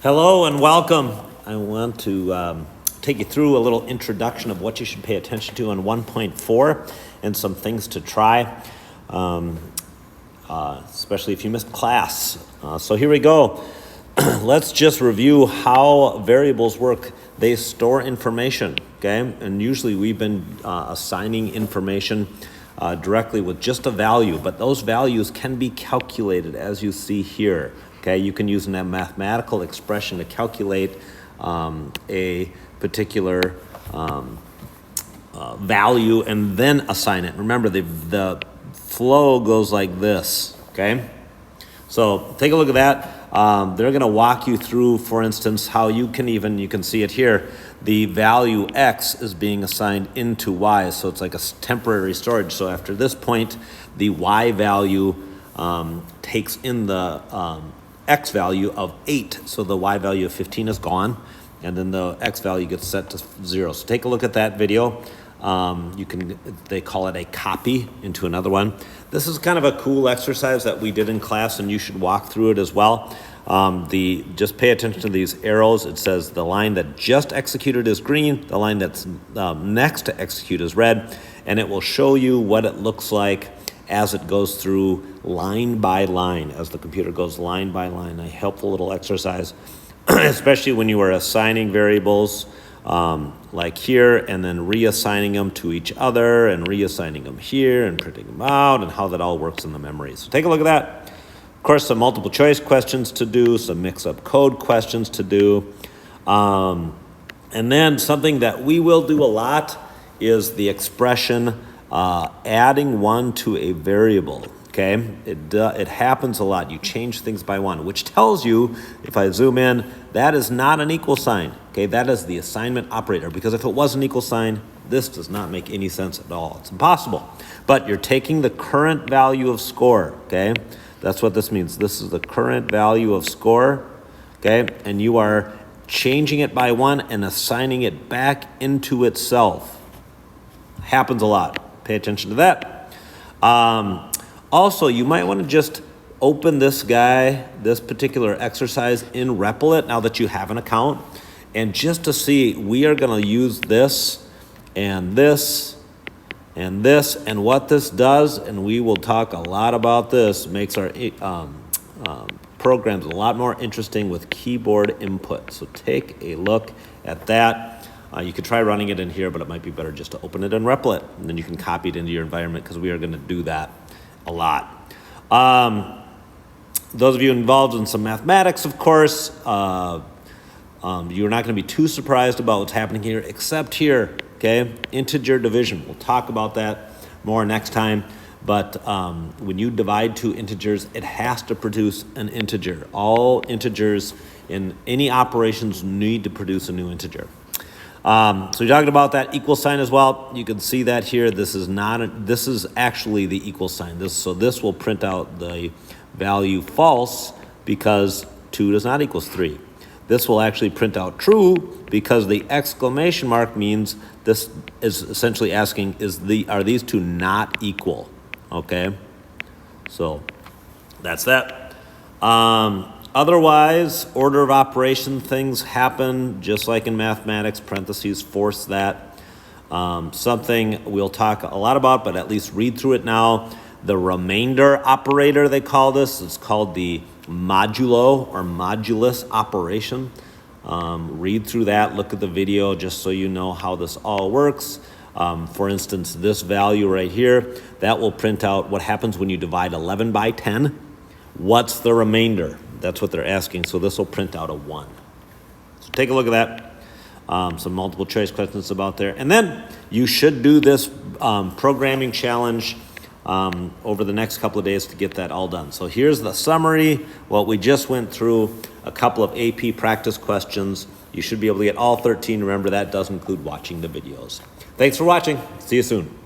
Hello and welcome. I want to take you through a little introduction of what you should pay attention to on 1.4 and some things to try, especially if you missed class. So here we go. Let's just review how variables work. They store information, okay? And usually we've been assigning information directly with just a value, but those values can be calculated as you see here. Okay, you can use a mathematical expression to calculate a particular value and then assign it. Remember, the flow goes like this, okay? So take a look at that. They're going to walk you through, for instance, how you can see it here, the value x is being assigned into y, so it's like a temporary storage. So after this point, the y value takes in the x value of 8, so the y value of 15 is gone, and then the x value gets set to 0. So take a look at that video. They call it a copy into another one. This is kind of a cool exercise that we did in class, and you should walk through it as well. Just pay attention to these arrows. It says the line that just executed is green, the line that's next to execute is red, and it will show you what it looks like as it goes through line by line, as the computer goes line by line. A helpful little exercise, especially when you are assigning variables like here, and then reassigning them to each other, and reassigning them here, and printing them out, and how that all works in the memory. So take a look at that. Of course, some multiple choice questions to do, some mix-up code questions to do. And then something that we will do a lot is the expression adding one to a variable, okay? It happens a lot. You change things by one, which tells you, if I zoom in, that is not an equal sign, okay? That is the assignment operator, because if it was an equal sign, this does not make any sense at all. It's impossible. But you're taking the current value of score, okay? That's what this means. This is the current value of score, okay? And you are changing it by one and assigning it back into itself. Happens a lot. Pay attention to that. Also, you might want to just open this particular exercise in Replit now that you have an account. And just to see, we are going to use this and this and this, and what this does, and we will talk a lot about this, makes our programs a lot more interesting with keyboard input. So take a look at that. You could try running it in here, but it might be better just to open it in Replit, and then you can copy it into your environment, because we are going to do that a lot. Those of you involved in some mathematics, of course, you're not going to be too surprised about what's happening here, except here, okay? Integer division. We'll talk about that more next time. But when you divide two integers, it has to produce an integer. All integers in any operations need to produce a new integer. So you're talking about that equal sign as well. You can see that here. This is actually the equal sign. So this will print out the value false, because 2 does not equal 3. This will actually print out true, because the exclamation mark means this is essentially asking, are these two not equal? Okay, so that's that. Otherwise, order of operation things happen just like in mathematics. Parentheses force that. Something we'll talk a lot about, but at least read through it now. The remainder operator, they call this. It's called the modulo or modulus operation. Read through that. Look at the video just so you know how this all works. For instance, this value right here, that will print out what happens when you divide 11 by 10. What's the remainder? That's what they're asking. So this will print out a 1. So take a look at that. Some multiple choice questions about there. And then you should do this programming challenge over the next couple of days to get that all done. So here's the summary. What we just went through, a couple of AP practice questions. You should be able to get all 13. Remember, that does include watching the videos. Thanks for watching. See you soon.